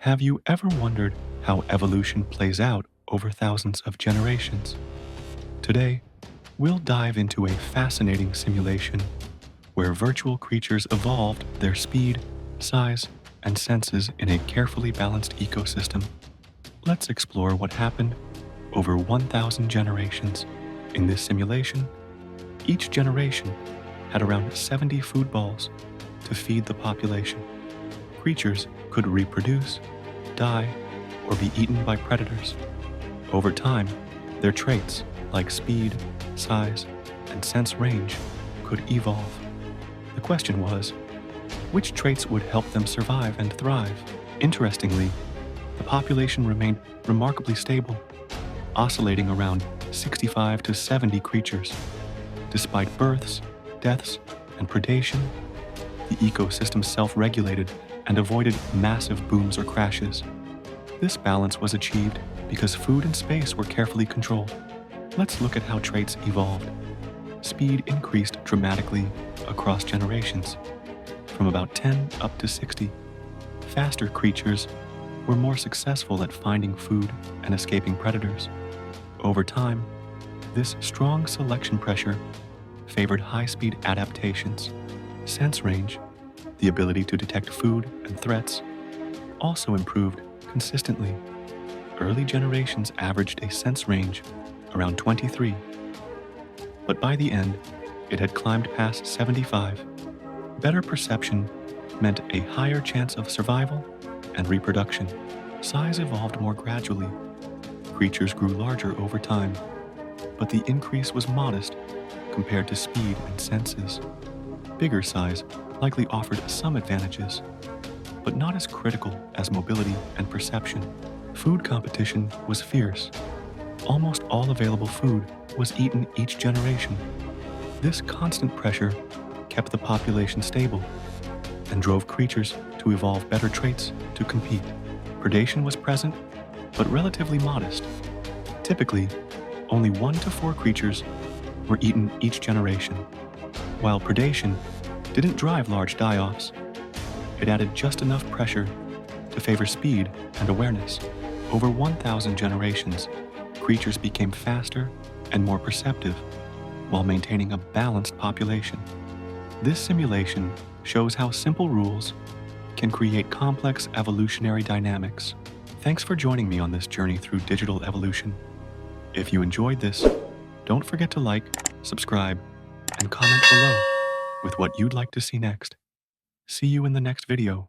Have you ever wondered how evolution plays out over thousands of generations? Today, we'll dive into a fascinating simulation where virtual creatures evolved their speed, size, and senses in a carefully balanced ecosystem. Let's explore what happened over 1,000 generations. In this simulation, each generation had around 70 food balls to feed the population. Creatures could reproduce, die, or be eaten by predators. Over time, their traits, like speed, size, and sense range, could evolve. The question was, which traits would help them survive and thrive? Interestingly, the population remained remarkably stable, oscillating around 65 to 70 creatures. Despite births, deaths, and predation, the ecosystem self-regulated and avoided massive booms or crashes. This balance was achieved because food and space were carefully controlled. Let's look at how traits evolved. Speed increased dramatically across generations, from about 10 up to 60. Faster creatures were more successful at finding food and escaping predators. Over time, this strong selection pressure favored high-speed adaptations. Sense range, the ability to detect food and threats, also improved consistently. Early generations averaged a sense range around 23, but by the end, it had climbed past 75. Better perception meant a higher chance of survival and reproduction. Size evolved more gradually. Creatures grew larger over time, but the increase was modest compared to speed and senses. Bigger size likely offered some advantages, but not as critical as mobility and perception. Food competition was fierce. Almost all available food was eaten each generation. This constant pressure kept the population stable and drove creatures to evolve better traits to compete. Predation was present, but relatively modest. Typically, only 1 to 4 creatures were eaten each generation. While predation didn't drive large die-offs, it added just enough pressure to favor speed and awareness. Over 1,000 generations, creatures became faster and more perceptive while maintaining a balanced population. This simulation shows how simple rules can create complex evolutionary dynamics. Thanks for joining me on this journey through digital evolution. If you enjoyed this, don't forget to like, subscribe, and comment below with what you'd like to see next. See you in the next video.